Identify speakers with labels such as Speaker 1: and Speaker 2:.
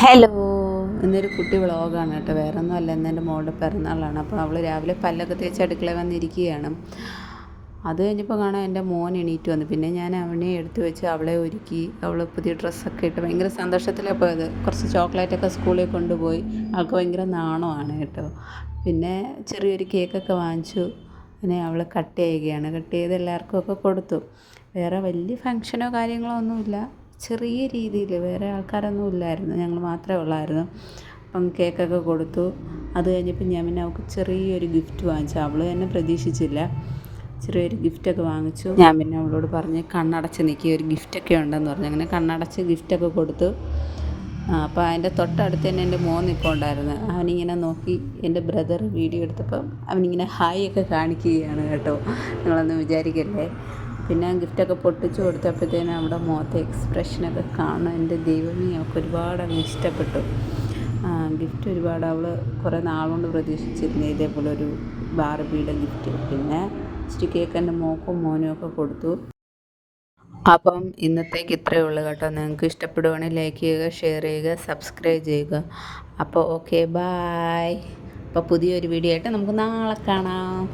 Speaker 1: Hello, ഇന്നൊരു കുട്ടി വ്ളോഗാണ് കേട്ടോ. വേറെ ഒന്നും അല്ല, ഇന്നെൻ്റെ മോളുടെ പിറന്നാളാണ്. അപ്പോൾ അവൾ രാവിലെ പല്ലൊക്കെ തേച്ച് അടുക്കളയിൽ വന്നിരിക്കുകയാണ്. അത് കഴിഞ്ഞപ്പോൾ കാണാൻ എൻ്റെ മോൻ എണീറ്റ് വന്നു. പിന്നെ ഞാൻ അവനെ എടുത്തു വെച്ച് അവളെ ഒരുക്കി. അവൾ പുതിയ ഡ്രസ്സൊക്കെ ഇട്ട് ഭയങ്കര സന്തോഷത്തിലാണ് പോയത്. കുറച്ച് ചോക്ലേറ്റൊക്കെ സ്കൂളിൽ കൊണ്ടുപോയി. അവൾക്ക് ഭയങ്കര നാണമാണ് കേട്ടോ. പിന്നെ ചെറിയൊരു കേക്കൊക്കെ വാങ്ങിച്ചു. പിന്നെ അവൾ കട്ട് ചെയ്യുകയാണ്. കട്ട് ചെയ്ത് എല്ലാവർക്കും ഒക്കെ കൊടുത്തു. വേറെ വലിയ ഫങ്ഷനോ കാര്യങ്ങളോ ഒന്നുമില്ല. ചെറിയ രീതിയിൽ, വേറെ ആൾക്കാരൊന്നും ഇല്ലായിരുന്നു, ഞങ്ങൾ മാത്രമേ ഉള്ളായിരുന്നു. അപ്പം കേക്കൊക്കെ കൊടുത്തു. അത് കഴിഞ്ഞപ്പോൾ ഞാൻ പിന്നെ അവൾക്ക് ചെറിയൊരു ഗിഫ്റ്റ് വാങ്ങിച്ചു. അവൾ തന്നെ പ്രതീക്ഷിച്ചില്ല. ചെറിയൊരു ഗിഫ്റ്റൊക്കെ വാങ്ങിച്ചു. ഞാൻ പിന്നെ അവളോട് പറഞ്ഞ് കണ്ണടച്ച് നിൽക്കുക, ഒരു ഗിഫ്റ്റൊക്കെ ഉണ്ടെന്ന് പറഞ്ഞു. അങ്ങനെ കണ്ണടച്ച് ഗിഫ്റ്റൊക്കെ കൊടുത്തു. അപ്പോൾ അതിൻ്റെ തൊട്ടടുത്ത് തന്നെ എൻ്റെ മോൻ നിൽപ്പുണ്ടായിരുന്നു. അവനിങ്ങനെ നോക്കി. എൻ്റെ ബ്രദർ വീഡിയോ എടുത്തപ്പം അവനിങ്ങനെ ഹായ് ഒക്കെ കാണിക്കുകയാണ് കേട്ടോ. നിങ്ങളൊന്നും വിചാരിക്കല്ലേ. പിന്നെ ഗിഫ്റ്റൊക്കെ പൊട്ടിച്ച് കൊടുത്തപ്പോഴത്തേനും അവിടെ മുഖത്തെ എക്സ്പ്രഷനൊക്കെ കാണാൻ എൻ്റെ ദൈവമേ, അവൾക്ക് ഒരുപാട് അങ്ങ് ഇഷ്ടപ്പെട്ടു. ഗിഫ്റ്റ് ഒരുപാട് അവൾ കുറേ നാളുകൊണ്ട് പ്രതീക്ഷിച്ചിരുന്നു, ഇതേപോലെ ഒരു ബാർബിയുടെ ഗിഫ്റ്റ്. പിന്നെ ഇച്ചിരി കേക്ക് എൻ്റെ മോക്കും മോനും ഒക്കെ കൊടുത്തു. അപ്പം ഇന്നത്തേക്ക് ഇത്രയേ ഉള്ളൂ കേട്ടോ. നിങ്ങൾക്ക് ഇഷ്ടപ്പെടുവാണെങ്കിൽ ലൈക്ക് ചെയ്യുക, ഷെയർ ചെയ്യുക, സബ്സ്ക്രൈബ് ചെയ്യുക. അപ്പോൾ ഓക്കെ, ബായ്. അപ്പോൾ പുതിയൊരു വീഡിയോ ആയിട്ട് നമുക്ക് നാളെ കാണാം.